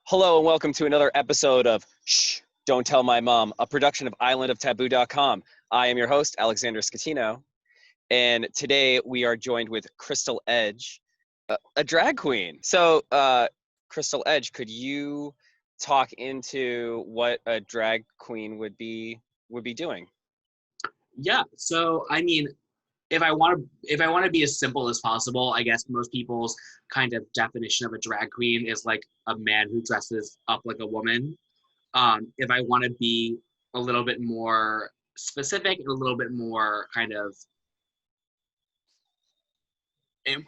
Hello and welcome to another episode of Shh, Don't Tell My Mom, a production of islandoftaboo.com. I am your host, Alexander Scatino, and today we are joined with Crystal Edge, a drag queen. So, Crystal Edge, could you talk into what a drag queen would be doing? Yeah. So I mean, if I want to be as simple as possible, I guess most people's kind of definition of a drag queen is like a man who dresses up like a woman. If I want to be a little bit more specific and a little bit more kind of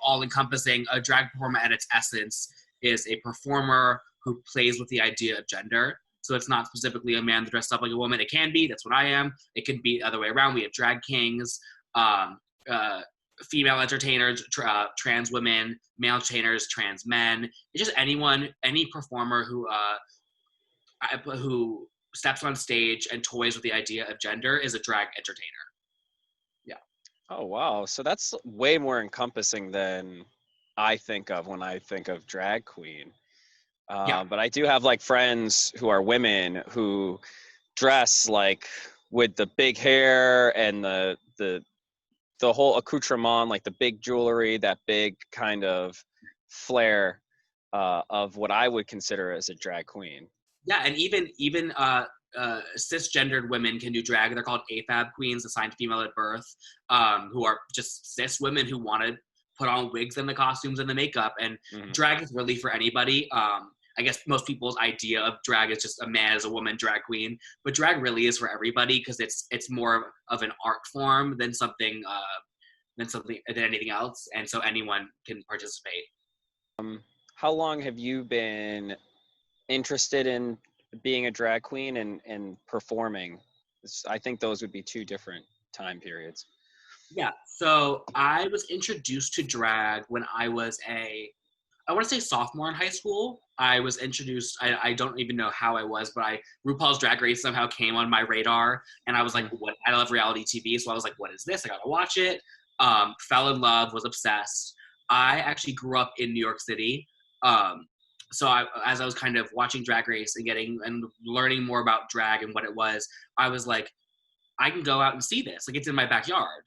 all encompassing, a drag performer at its essence is a performer who plays with the idea of gender. So it's not specifically a man that dressed up like a woman. It can be. That's what I am. It can be the other way around. We have drag kings, um, uh, female entertainers, trans women, male entertainers, trans men. It's just anyone, any performer who steps on stage and toys with the idea of gender is a drag entertainer. Yeah. Oh, wow. So that's way more encompassing than I think of when I think of drag queen. Yeah. But I do have like friends who are women who dress like with the big hair and the whole accoutrement, like the big jewelry, that big kind of flair of what I would consider as a drag queen. Yeah, and even cisgendered women can do drag. They're called AFAB queens, assigned female at birth, who are just cis women who want to put on wigs and the costumes and the makeup. And drag is really for anybody. I guess most people's idea of drag is just a man as a woman drag queen, but drag really is for everybody because it's more of an art form than anything else, and so anyone can participate. How long have you been interested in being a drag queen and performing? I think those would be two different time periods. Yeah, so I was introduced to drag when I was I want to say sophomore in high school. I was introduced, I don't even know how I was, but RuPaul's Drag Race somehow came on my radar, and I was like, what? I love reality TV, so I was like, what is this? I gotta watch it. Fell in love, was obsessed. I actually grew up in New York City. As I was kind of watching Drag Race and getting and learning more about drag and what it was, I was like, I can go out and see this. Like, it's in my backyard.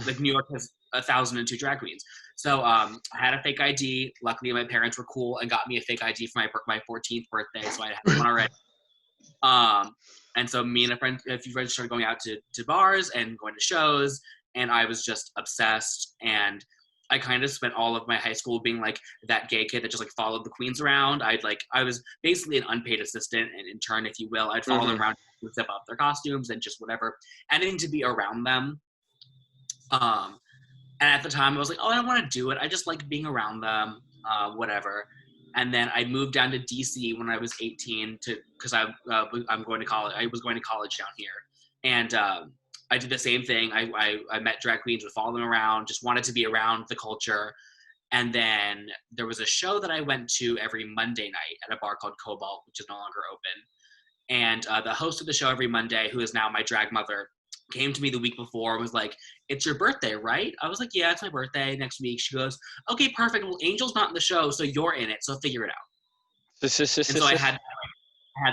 Like, New York has 1,002 drag queens. So I had a fake ID. Luckily, my parents were cool and got me a fake ID for my 14th birthday, so I had one already. And so me and a few friends started going out to bars and going to shows, and I was just obsessed. And I kind of spent all of my high school being like that gay kid that just like followed the queens around. I was basically an unpaid assistant, an intern, if you will. I'd follow them around and zip up their costumes and just whatever, anything to be around them. And at the time I was like, oh, I don't want to do it. I just like being around them, whatever. And then I moved down to DC when I was 18 because I'm going to college. I was going to college down here. And I did the same thing. I met drag queens, would follow them around, just wanted to be around the culture. And then there was a show that I went to every Monday night at a bar called Cobalt, which is no longer open. And the host of the show every Monday, who is now my drag mother, came to me the week before and was like, it's your birthday, right? I was like, yeah, it's my birthday next week. She goes, okay, perfect. Well, Angel's not in the show, so you're in it, so figure it out. And so I had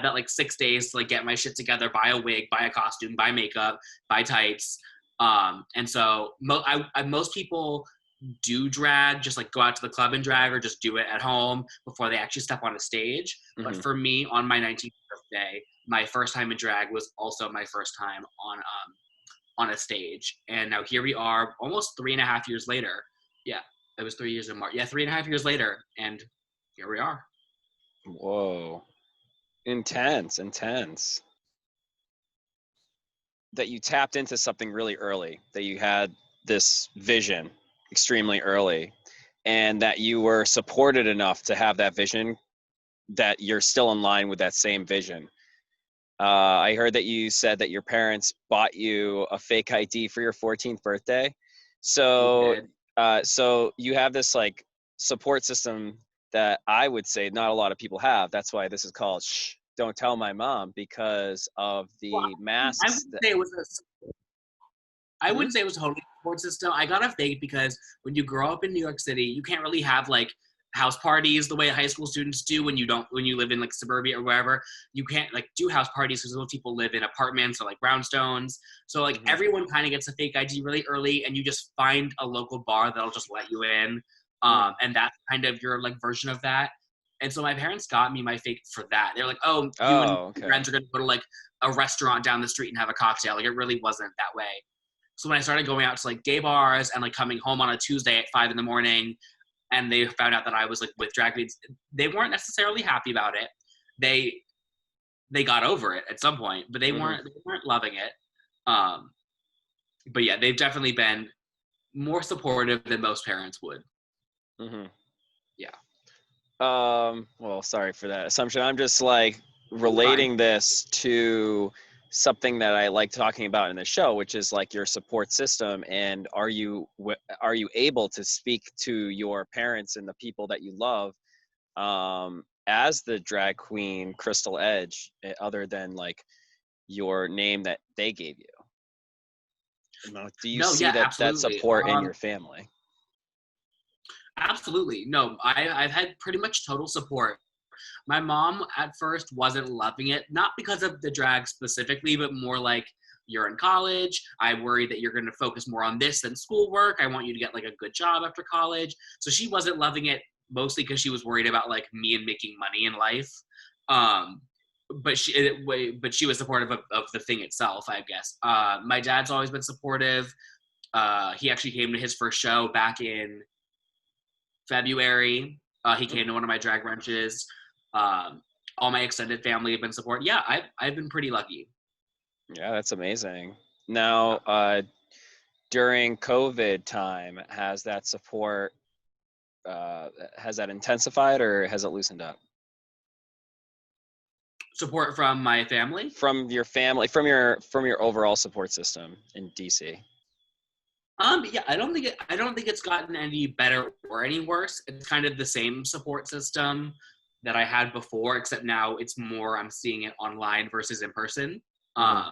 that like 6 days to like get my shit together, buy a wig, buy a costume, buy makeup, buy tights. And so most people do drag, just like go out to the club and drag, or just do it at home before they actually step on a stage. But for me, on my 19th birthday, my first time in drag was also my first time on a stage. And now here we are, almost 3.5 years later. Yeah, it was 3 years in March. Yeah, 3.5 years later, and here we are. Whoa. Intense. That you tapped into something really early, that you had this vision extremely early, and that you were supported enough to have that vision, that you're still in line with that same vision. I heard that you said that your parents bought you a fake ID for your 14th birthday. So you have this like support system that I would say not a lot of people have. That's why this is called Shh, Don't Tell My Mom, because of the masks. I wouldn't say it was totally a support system. I got a fake because when you grow up in New York City, you can't really have like house parties the way high school students do when you live in like suburbia or wherever. You can't like do house parties because most people live in apartments or like brownstones. So like Mm-hmm. everyone kind of gets a fake ID really early, and you just find a local bar that'll just let you in. Mm. And that's kind of your like version of that. And so my parents got me my fake for that. They're like, oh, you and Oh, your okay. friends are gonna go to like a restaurant down the street and have a cocktail. Like it really wasn't that way. So when I started going out to like gay bars and like coming home on a Tuesday at 5 a.m, and they found out that I was like with drag queens, they weren't necessarily happy about it. They got over it at some point, but Mm-hmm. they weren't loving it. Um, but yeah, they've definitely been more supportive than most parents would. Mm-hmm. Yeah. Well, sorry for that assumption. I'm just like You're fine. relating this to something that I like talking about in the show, which is like your support system. And are you able to speak to your parents and the people that you love as the drag queen Crystal Edge, other than like your name that they gave you? Do you No, see yeah, that absolutely. support in your family? Absolutely. No, I've had pretty much total support. My mom at first wasn't loving it, not because of the drag specifically, but more like, you're in college. I worry that you're going to focus more on this than schoolwork. I want you to get like a good job after college. So she wasn't loving it mostly because she was worried about like me and making money in life. Um, but she was supportive of the thing itself, I guess. My dad's always been supportive. He actually came to his first show back in February. He came to one of my drag brunches. Um, all my extended family have been supportive. Yeah, I've been pretty lucky. Yeah, that's amazing. Now, during COVID time, has that intensified or has it loosened up? Support from my family. From your family, from your overall support system in DC. Yeah, I don't think it's gotten any better or any worse. It's kind of the same support system that I had before, except now it's more I'm seeing it online versus in person. Hmm. Uh,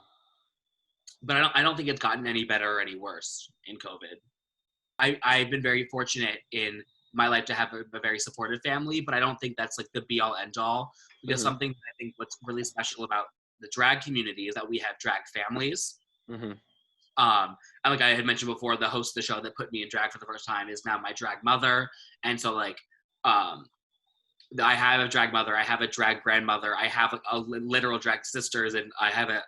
but I don't think it's gotten any better or any worse in COVID. I've been very fortunate in my life to have a very supportive family, but I don't think that's like the be all end all, because Hmm. something that I think what's really special about the drag community is that we have drag families. Hmm. And like I had mentioned before, the host of the show that put me in drag for the first time is now my drag mother. And so like, um, I have a drag mother, I have a drag grandmother, I have a literal drag sisters, and I have a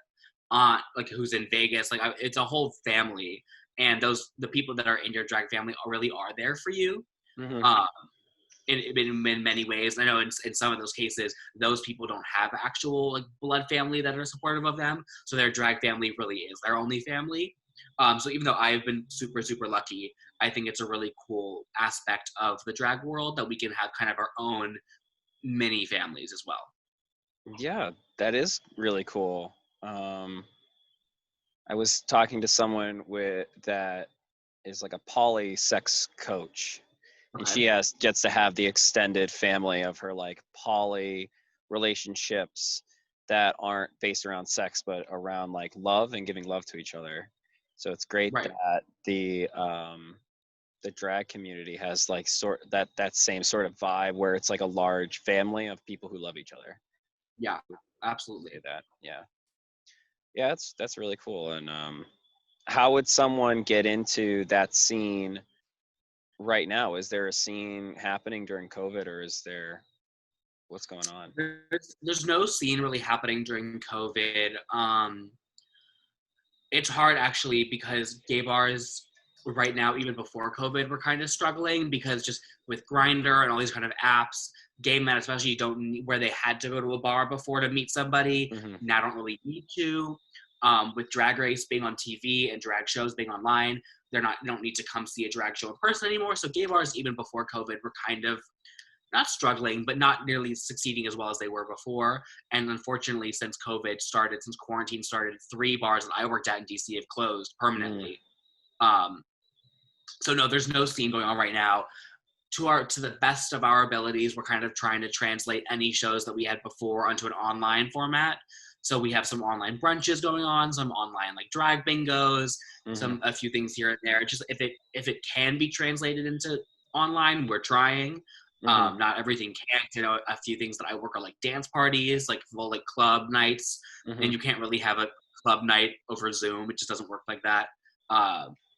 aunt like who's in Vegas. Like it's a whole family, and the people that are in your drag family really are there for you. Hmm. Um, in many ways. I know in some of those cases, those people don't have actual like blood family that are supportive of them, so their drag family really is their only family. So even though I've been super super lucky, I think it's a really cool aspect of the drag world that we can have kind of our own mini families as well. Yeah, that is really cool. I was talking to someone with that is like a poly sex coach, and Okay. she gets to have the extended family of her like poly relationships that aren't based around sex but around like love and giving love to each other. So it's great Right. that the drag community has like that same sort of vibe where it's like a large family of people who love each other. Yeah. Say Absolutely. that. Yeah. Yeah, that's really cool. And how would someone get into that scene right now? Is there a scene happening during COVID, or is there what's going on? There's no scene really happening during COVID. It's hard actually because gay bars right now, even before COVID, were kind of struggling because just with Grinder and all these kind of apps, gay men especially don't need, where they had to go to a bar before to meet somebody, Hmm. now don't really need to. With Drag Race being on TV and drag shows being online, they don't need to come see a drag show in person anymore. So gay bars, even before COVID, were kind of not struggling, but not nearly succeeding as well as they were before. And unfortunately, since quarantine started, 3 bars that I worked at in DC have closed Mm. permanently. Um, so no, there's no scene going on right now. To the best of our abilities, we're kind of trying to translate any shows that we had before onto an online format. So we have some online brunches going on, some online like drag bingos, Hmm. a few things here and there. Just if it can be translated into online, we're trying. Mm-hmm. Not everything can. You know, a few things that I work are like dance parties, like full like club nights, Mm-hmm. and you can't really have a club night over Zoom. It just doesn't work like that.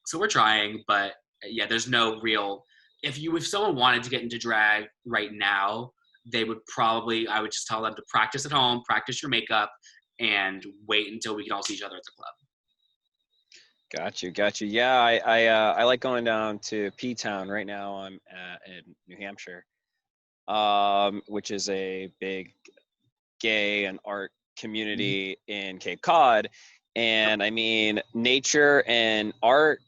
So we're trying, but yeah, there's no real. If someone wanted to get into drag right now, they would probably, I would just tell them to practice at home, practice your makeup, and wait until we can all see each other at the club. Got you. Yeah, I like going down to P Town right now. I'm in New Hampshire, which is a big gay and art Mhm. community in Cape Cod. And I mean, nature and art,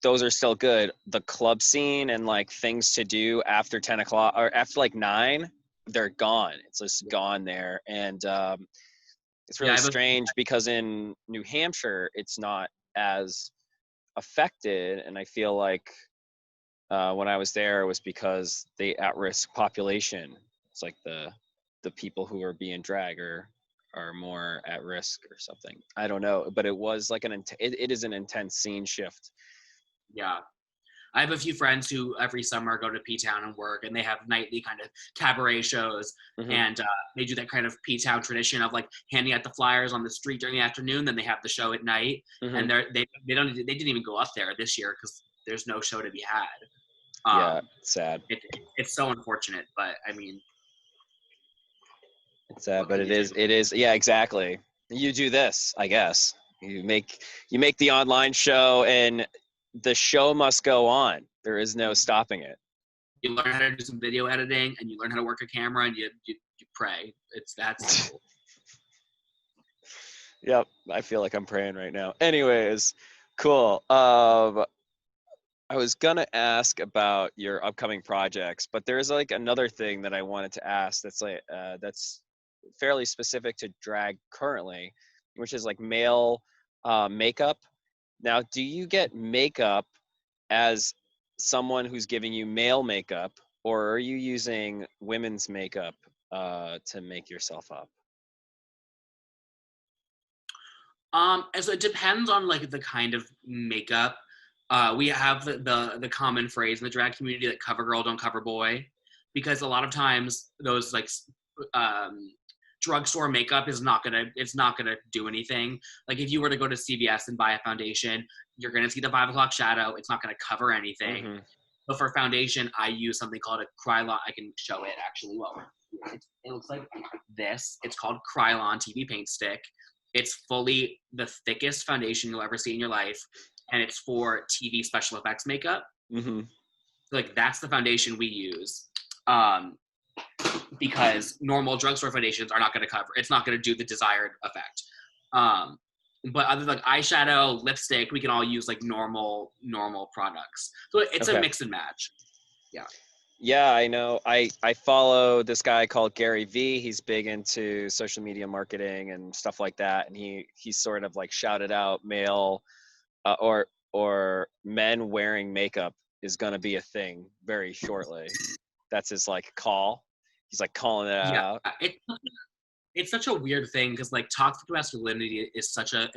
those are still good. The club scene and like things to do after 10 o'clock or after like 9, they're gone. It's just gone there. And it's Yeah, really strange because in New Hampshire, it's not as affected. And I feel like when I was there, it was because the at-risk population, it's like the people who are being dragged are more at risk or something. I don't know, but it was like it is an intense scene shift. yeah. I have a few friends who every summer go to P Town and work, and they have nightly kind of cabaret shows, Hmm. and they do that kind of P Town tradition of like handing out the flyers on the street during the afternoon. Then they have the show at night, Hmm. and they didn't even go up there this year because there's no show to be had. Yeah, Um, sad. it's so unfortunate, but I mean, It's sad, what but can you do? it is. Yeah, exactly. You do this, I guess. You make the online show, and the show must go on. There is no stopping it. You learn how to do some video editing, and you learn how to work a camera, and you pray. It's that simple. Yep, I feel like I'm praying right now. Anyways, cool. I was gonna ask about your upcoming projects, but there's like another thing that I wanted to ask that's like that's fairly specific to drag currently, which is like male makeup. Now, do you get makeup as someone who's giving you male makeup, or are you using women's makeup to make yourself up? So it depends on like the kind of makeup. We have the common phrase in the drag community that cover girl don't cover boy, because a lot of times those like um, drugstore makeup is not gonna it's not gonna do anything. Like if you were to go to CVS and buy a foundation, you're gonna see the 5 o'clock shadow. It's not gonna cover anything. Mm-hmm. But for foundation, I use something called a Krylon. I can show it actually. Well, it looks like this. It's called Krylon TV Paint Stick. It's fully the thickest foundation you'll ever see in your life, and it's for TV special effects makeup. Mm-hmm. Like that's the foundation we use, um, because normal drugstore foundations are not going to cover. It's not going to do the desired effect. Um, but other like eyeshadow, lipstick, we can all use like normal products. So it's a Okay. mix and match. Yeah. Yeah, I know. I follow this guy called Gary V. He's big into social media marketing and stuff like that, and he's sort of like shouted out male or men wearing makeup is going to be a thing very shortly. That's his like call. He's like calling it Yeah, out. it's such a weird thing because like toxic masculinity is such a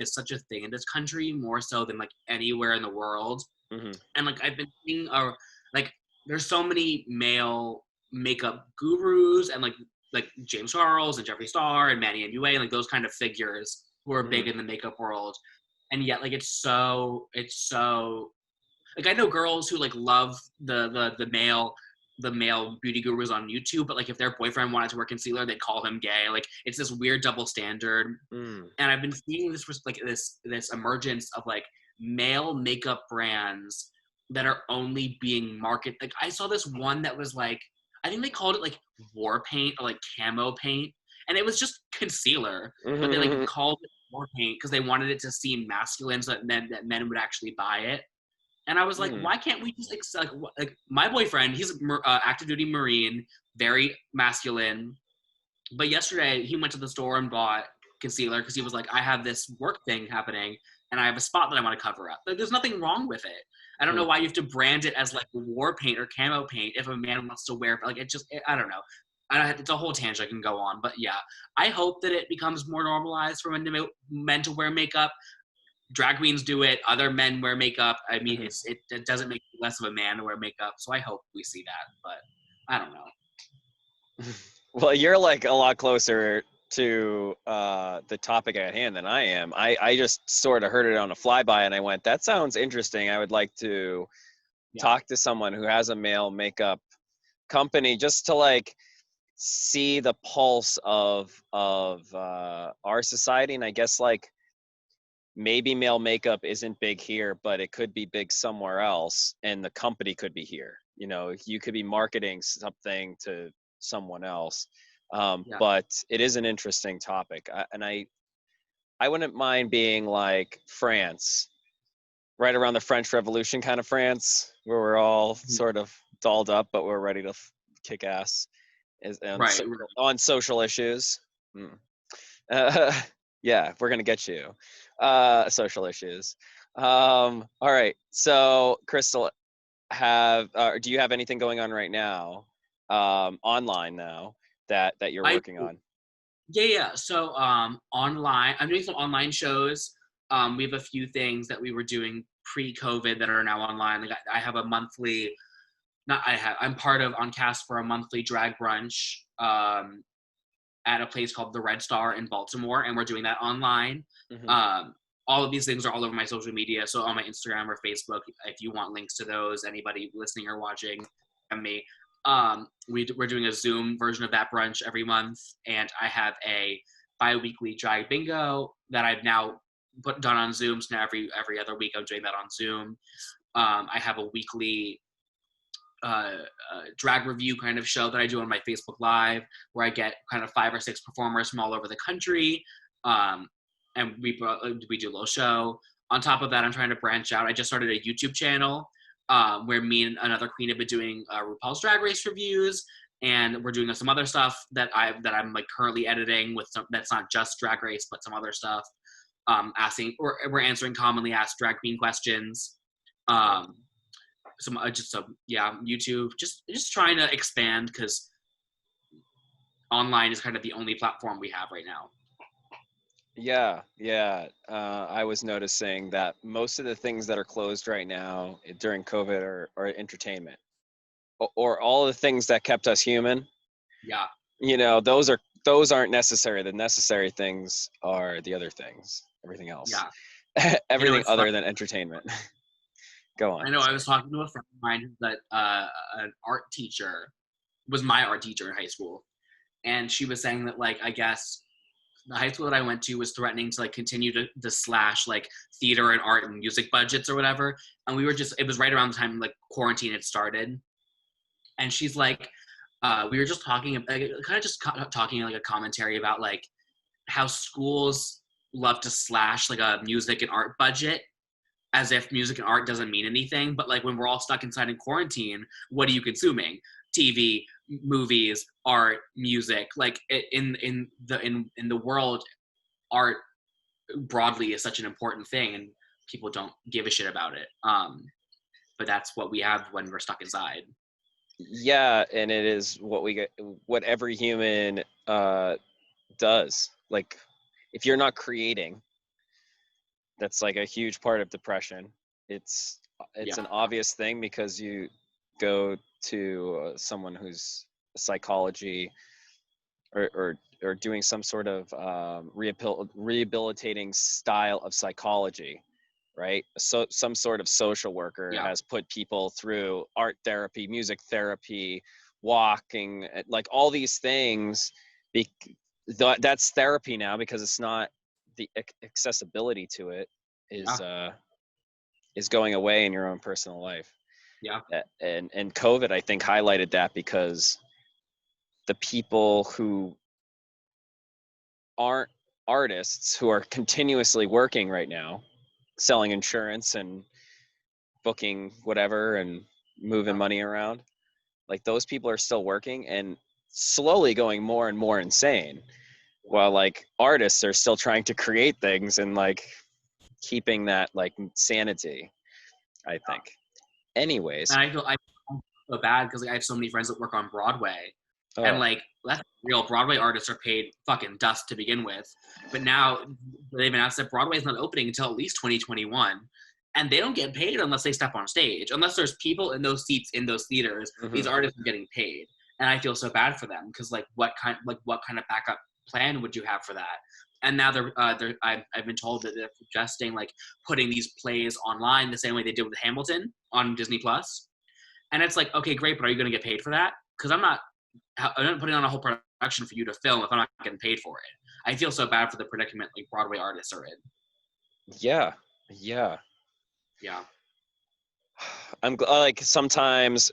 thing in this country more so than like anywhere in the world. Hmm. And like I've been seeing, like there's so many male makeup gurus and like James Charles and Jeffree Star and Manny NUA and like those kind of figures who are big Hmm. in the makeup world. And yet like it's so like I know girls who like love the male beauty gurus on YouTube, but like if their boyfriend wanted to wear concealer, they'd call him gay. Like it's this weird double standard. Mm. And I've been seeing this emergence of like male makeup brands that are only being marketed. Like I saw this one that was like I think they called it like war paint or like camo paint, and it was just concealer, but they like Hmm. called it war paint because they wanted it to seem masculine so that men would actually buy it. And I was like, Mm. why can't we just like my boyfriend? He's active duty Marine, very masculine. But yesterday he went to the store and bought concealer because he was like, I have this work thing happening and I have a spot that I want to cover up. Like, there's nothing wrong with it. I don't know Mm. why you have to brand it as like war paint or camo paint if a man wants to wear like I don't know. It's a whole tangent I can go on, but yeah, I hope that it becomes more normalized for men to wear makeup. Drag queens do it. Other men wear makeup. I mean, Hmm. it doesn't make you less of a man to wear makeup. So I hope we see that. But I don't know. Well, you're like a lot closer to the topic at hand than I am. I just sort of heard it on a flyby and I went, that sounds interesting. I would like to Yeah. talk to someone who has a male makeup company just to like see the pulse of our society. And I guess like maybe male makeup isn't big here, but it could be big somewhere else, and the company could be here. You know, you could be marketing something to someone else. Yeah. But it is an interesting topic, and I wouldn't mind being like France, right around the French Revolution kind of France, where we're all sort of dolled up, but we're ready to kick ass is Right. on social issues. Mm. Yeah, we're gonna get you. Social issues. All right. So, Crystal, do you have anything going on right now, online now that you're I working on? Yeah. So online, I'm doing some online shows. We have a few things that we were doing pre-COVID that are now online. Like I have a monthly, not I have, I'm part of on cast for a monthly drag brunch at a place called the Red Star in Baltimore, and we're doing that online. Hmm. Um, all of these things are all over my social media. So on my Instagram or Facebook, if you want links to those, anybody listening or watching, and me. We're doing a Zoom version of that brunch every month, and I have a bi-weekly drag bingo that I've now done on Zoom. So now every other week I'm doing that on Zoom. I have a weekly drag review kind of show that I do on my Facebook Live, where I get kind of 5 or 6 performers from all over the country, and we do a little show. On top of that, I'm trying to branch out. I just started a YouTube channel where me and another queen have been doing RuPaul's Drag Race reviews, and we're doing some other stuff that I'm like currently editing with some that's not just Drag Race, but some other stuff. Asking or we're answering commonly asked drag queen questions. Um, YouTube, just trying to expand because online is kind of the only platform we have right now. Yeah, yeah. I was noticing that most of the things that are closed right now during COVID are entertainment, or all the things that kept us human. Yeah. You know, those aren't necessary. The necessary things are the other things. Everything else, Yeah. everything It's fun. other than entertainment. Go on. I know I Sorry. was talking to a friend of mine that an art teacher was my art teacher in high school, and she was saying that like I guess the high school that I went to was threatening to like continue to slash like theater and art and music budgets or whatever, and we were just it was right around the time like quarantine had started, and she's like, we were just talking, like, kind of just talking like a commentary about like how schools love to slash like a music and art budget as if music and art doesn't mean anything. But like when we're all stuck inside in quarantine, what are you consuming? TV, movies, art, music. Like in the world, art broadly is such an important thing, and people don't give a shit about it. But that's what we have when we're stuck inside. Yeah, and it is what we get, what every human does. Like, if you're not creating, that's like a huge part of depression. It's Yeah, an obvious thing because you go to someone who's psychology or doing some sort of rehabilitating style of psychology, right? So some sort of social worker yeah, has put people through art therapy, music therapy, walking, like all these things. Be, that's therapy now because it's not the accessibility to it yeah, is uh, is going away in your own personal life. yeah, And COVID, I think, highlighted that because the people who aren't artists who are continuously working right now, selling insurance and booking whatever and moving yeah, money around, like those people are still working and slowly going more and more insane, yeah. while like artists are still trying to create things and like keeping that like sanity, I think. Anyways. And I feel bad because like, I have so many friends that work on Broadway, and Oh. like that's real. Broadway artists are paid fucking dust to begin with, but now they've announced that Broadway is not opening until at least 2021, and they don't get paid unless they step on stage. Unless there's people in those seats in those theaters, these Mhm. artists are getting paid. And I feel so bad for them because what kind of backup plan would you have for that? And now I've been told that they're suggesting like putting these plays online the same way they did with Hamilton on Disney Plus. And it's like, okay, great, but are you going to get paid for that? Because I'm not putting on a whole production for you to film if I'm not getting paid for it. I feel so bad for the predicament like Broadway artists are in. Yeah. Yeah. Yeah. Like sometimes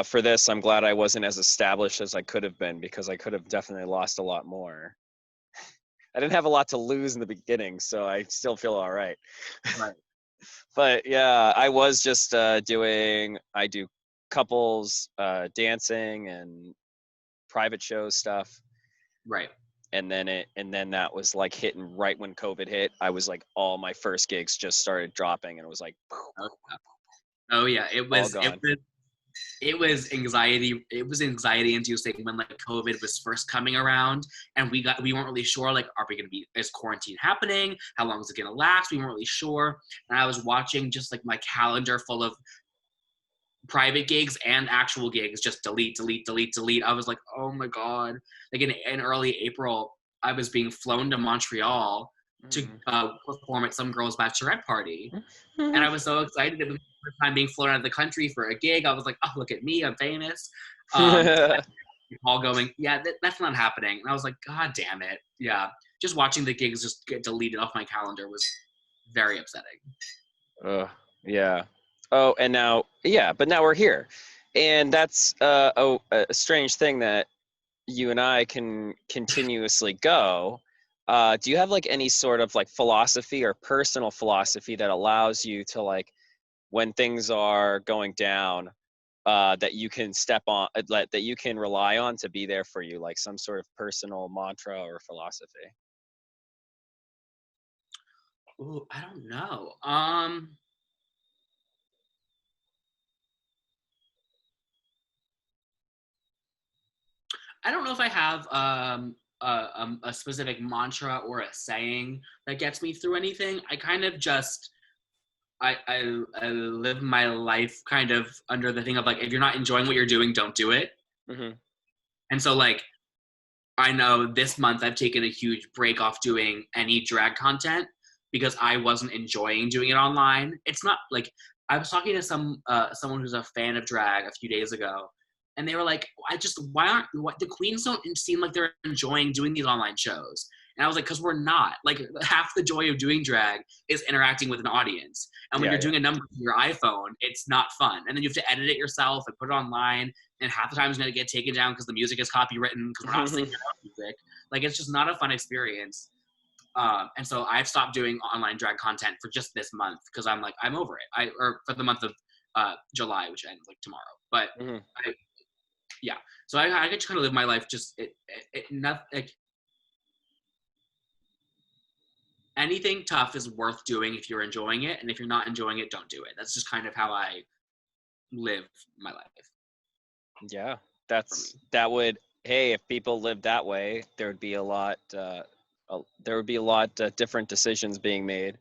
for this, I'm glad I wasn't as established as I could have been, because I could have definitely lost a lot more. I didn't have a lot to lose in the beginning, so I still feel all right. Right. But yeah, I was just I do couples dancing and private show stuff. Right. And then that was like hitting right when COVID hit. I was like, all my first gigs just started dropping, and it was like Oh, yeah. Oh yeah. all gone. It was anxiety inducing when like COVID was first coming around, and we weren't really sure, like, are we gonna be, is quarantine happening, how long is it gonna last, we weren't really sure. And I was watching just like my calendar full of private gigs and actual gigs just delete. I was like, oh my god. Like in early April, I was being flown to Montreal to perform at some girl's bachelorette party, and I was so excited. It was my first time being flown out of the country for a gig. I was like, oh, look at me, I'm famous. All going, yeah, that's not happening. And I was like, god damn it. Yeah, just watching the gigs just get deleted off my calendar was very upsetting. Yeah. Oh, and now, but now we're here, and that's a strange thing that you and I can continuously go. Do you have like any sort of like philosophy or personal philosophy that allows you to, like, when things are going down, that you can step on, that you can rely on to be there for you, like some sort of personal mantra or philosophy? Ooh, I don't know. I don't know if I have a specific mantra or a saying that gets me through anything. I kind of just I live my life kind of under the thing of like, if you're not enjoying what you're doing, don't do it. Mm-hmm. And so like, I know this month I've taken a huge break off doing any drag content because I wasn't enjoying doing it online. It's not like, I was talking to someone who's a fan of drag a few days ago, and they were like, why aren't the queens don't seem like they're enjoying doing these online shows? And I was like, because we're not. Like, half the joy of doing drag is interacting with an audience. And when Yeah, you're yeah. doing a number on your iPhone, it's not fun. And then you have to edit it yourself and put it online. And half the time it's going to get taken down because the music is copywritten because we're not singing our own music. Like, it's just not a fun experience. And so I've stopped doing online drag content for just this month because I'm like, I'm over it. Or for the month of July, which ends like tomorrow. But Mm-hmm. yeah, so I get to kind of live my life just not like, anything tough is worth doing if you're enjoying it, and if you're not enjoying it, don't do it. That's just kind of how I live my life. Yeah, For me. that would, hey, if people lived that way, there would be a lot different decisions being made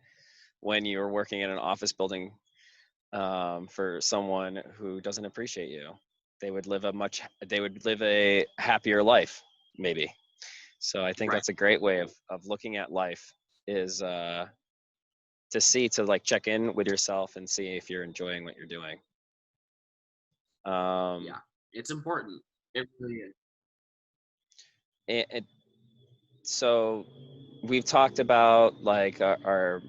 when you're working in an office building, for someone who doesn't appreciate you. They would live a happier life, maybe. So I think Right. that's a great way of looking at life, is to like check in with yourself and see if you're enjoying what you're doing. Yeah, it's important. It really is. And so we've talked about like our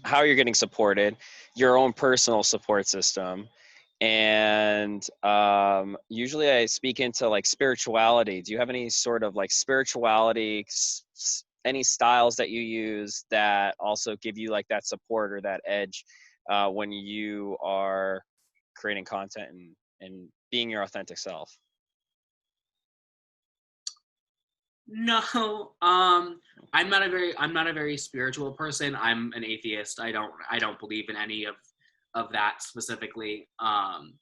how you're getting supported, your own personal support system, and usually I speak into like spirituality. Do you have any sort of like spirituality, any styles that you use that also give you like that support or that edge when you are creating content and being your authentic self? No, I'm not a very spiritual person. I'm an atheist. I don't believe in any of that specifically. And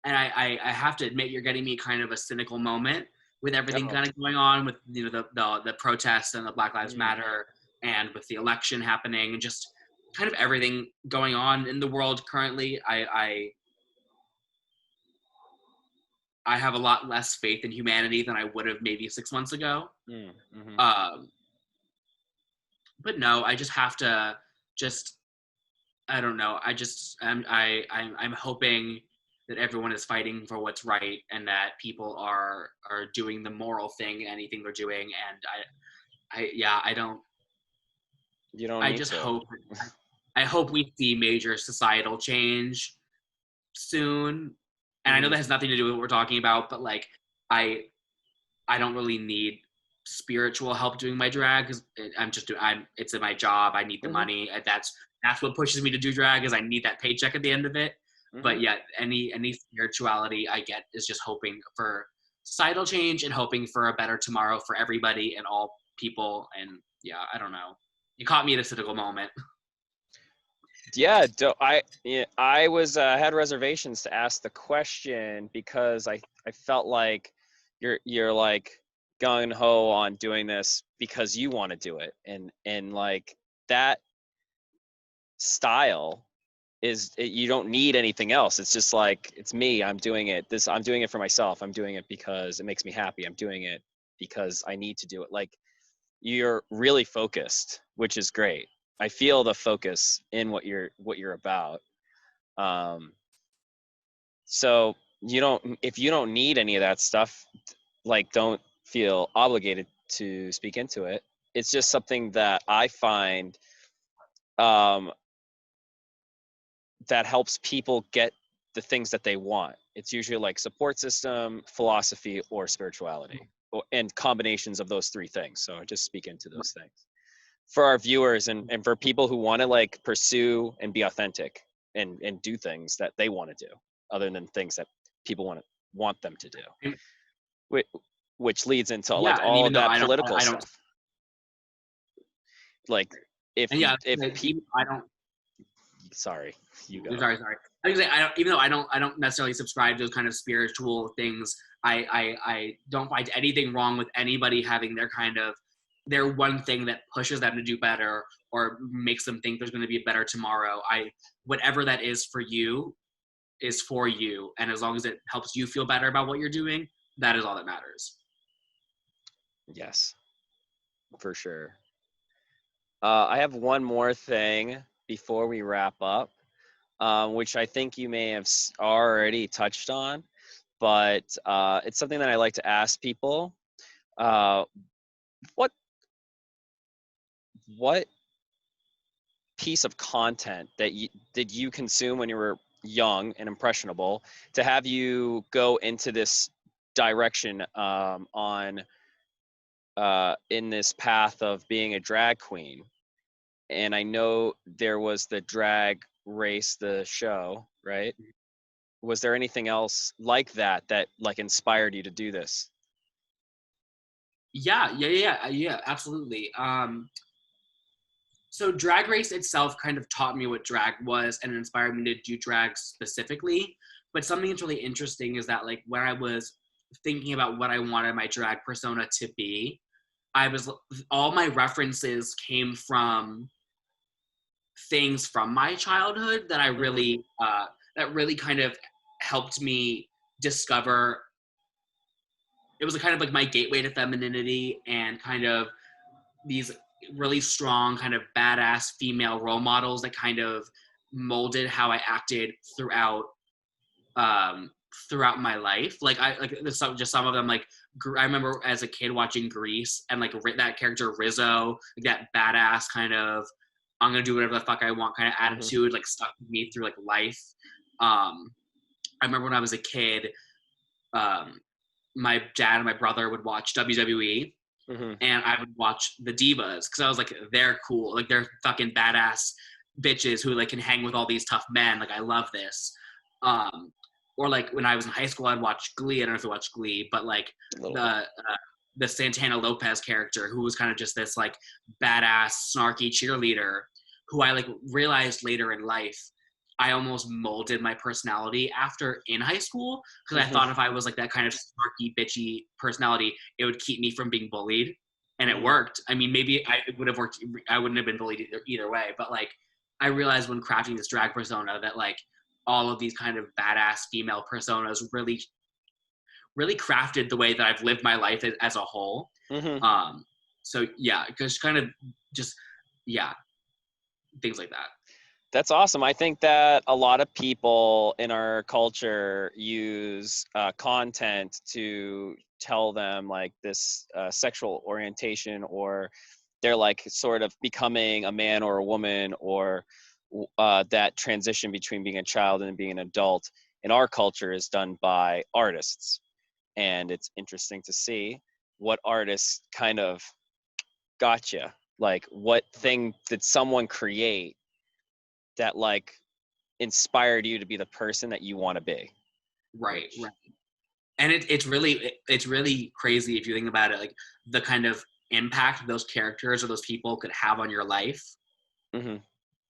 I have to admit, you're getting me kind of a cynical moment with everything Oh. kind of going on with, you know, the protests and the Black Lives Mm. Matter, and with the election happening, and just kind of everything going on in the world currently. I have a lot less faith in humanity than I would have maybe 6 months ago. Mm-hmm. Um, but no, I just have to just I don't know. I'm hoping that everyone is fighting for what's right and that people are doing the moral thing in anything they're doing. And I don't. You don't I need just to. hope. I hope we see major societal change soon. And I know Mm-hmm. that has nothing to do with what we're talking about, but like I I don't really need spiritual help doing my drag because I'm it's in my job. I need the Mm-hmm. money. That's what pushes me to do drag is I need that paycheck at the end of it. Mm-hmm. But yeah, any spirituality I get is just hoping for societal change and hoping for a better tomorrow for everybody and all people. And yeah, I don't know. You caught me at a cynical moment. Yeah, I was had reservations to ask the question because I felt like you're like gung ho on doing this because you want to do it, and like that style you don't need anything else. It's just like it's me. I'm doing it. I'm doing it for myself. I'm doing it because it makes me happy. I'm doing it because I need to do it. Like you're really focused, which is great. I feel the focus in what you're about. Um, so if you don't need any of that stuff, like don't feel obligated to speak into it. It's just something that I find um, that helps people get the things that they want. It's usually like support system, philosophy, or spirituality, and combinations of those three things. So I just speak into those things for our viewers and for people who want to like pursue and be authentic and do things that they want to do other than things that people want them to do, which, which leads into Yeah, like and all even of though that I don't, political I don't, stuff. Like if and yeah, if like, people, even I don't. sorry, you go. Sorry. I was gonna say, even though I don't necessarily subscribe to those kind of spiritual things, I don't find anything wrong with anybody having their one thing that pushes them to do better or makes them think there's going to be a better tomorrow. Whatever that is for you is for you, and as long as it helps you feel better about what you're doing, that is all that matters. Yes, for sure. I have one more thing before we wrap up, which I think you may have already touched on, but it's something that I like to ask people. Uh, what what piece of content that you did you consume when you were young and impressionable to have you go into this direction on in this path of being a drag queen? And I know there was the drag race, the show, right? Was there anything else like that that like inspired you to do this? Yeah, absolutely. So Drag Race itself kind of taught me what drag was and inspired me to do drag specifically. But something that's really interesting is that like when I was thinking about what I wanted my drag persona to be, I was all my references came from things from my childhood that I Mm-hmm. really that really kind of helped me discover. It was a kind of like my gateway to femininity and kind of these really strong kind of badass female role models that kind of molded how I acted um throughout my life. Like I like just some of them like I remember as a kid watching Grease and like that character Rizzo, like that badass kind of I'm gonna do whatever the fuck I want kind of Mm-hmm. attitude like stuck with me through like life. I remember when I was a kid, um, my dad and my brother would watch WWE Mm-hmm. and I would watch the divas because I was like, they're cool, like they're fucking badass bitches who like can hang with all these tough men. Like I love this. Um, or like when I was in high school, I'd watch Glee. I don't know if you watch Glee, but like A little bit. the Santana Lopez character, who was kind of just this like badass, snarky cheerleader, who I like realized later in life I almost molded my personality after in high school because I Mm-hmm. thought if I was like that kind of snarky, bitchy personality, it would keep me from being bullied, and it Mm-hmm. worked. I mean, maybe it would have worked. I wouldn't have been bullied either way, but like I realized when crafting this drag persona that like all of these kind of badass female personas really really crafted the way that I've lived my life as a whole. Hmm. Um, so yeah, just kind of just yeah, things like that. That's awesome. I think that a lot of people in our culture use content to tell them like this sexual orientation, or they're like sort of becoming a man or a woman, or that transition between being a child and being an adult in our culture is done by artists. And it's interesting to see what artists kind of gotcha. Like, what thing did someone create that like inspired you to be the person that you want to be? Right, Which, right. And it's really crazy if you think about it, like the kind of impact those characters or those people could have on your life. hmm,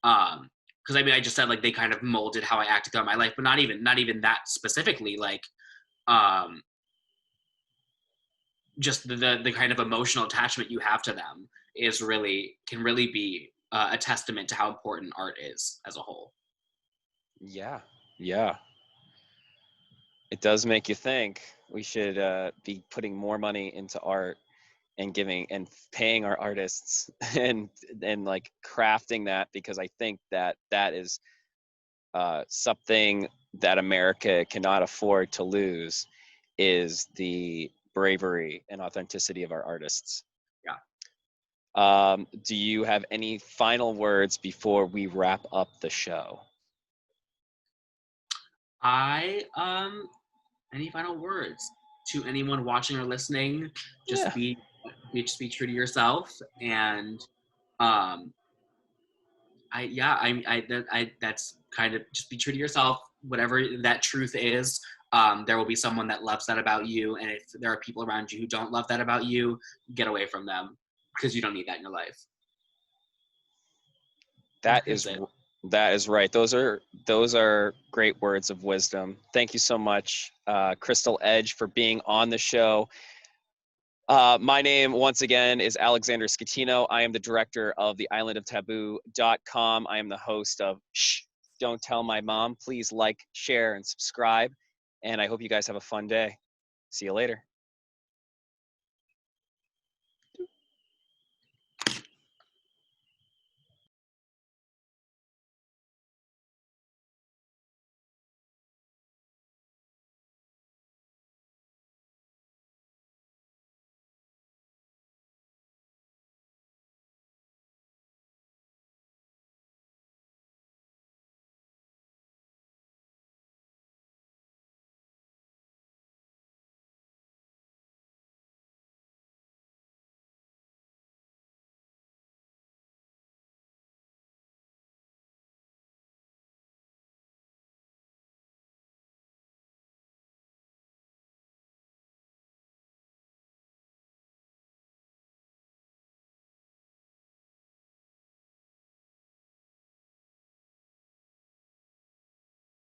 Because I mean, I just said like they kind of molded how I acted throughout my life, but not even that specifically. Like, um, just the kind of emotional attachment you have to them is really can really be a testament to how important art is as a whole. yeah, yeah, it does make you think we should be putting more money into art and giving and paying our artists and like crafting that, because I think that that is something that America cannot afford to lose, is the bravery and authenticity of our artists. Yeah. Do you have any final words before we wrap up the show? I any final words to anyone watching or listening? Yeah, Just be true to yourself, and um, I yeah I that's kind of just be true to yourself. Whatever that truth is, there will be someone that loves that about you, and if there are people around you who don't love that about you, get away from them because you don't need that in your life. that That's is it. that is right. Those are great words of wisdom. Thank you so much, Crystal Edge, for being on the show. My name, once again, is Alexander Scatino. I am the director of the islandoftaboo.com. I am the host of Shh, Don't Tell My Mom. Please like, share, and subscribe. And I hope you guys have a fun day. See you later.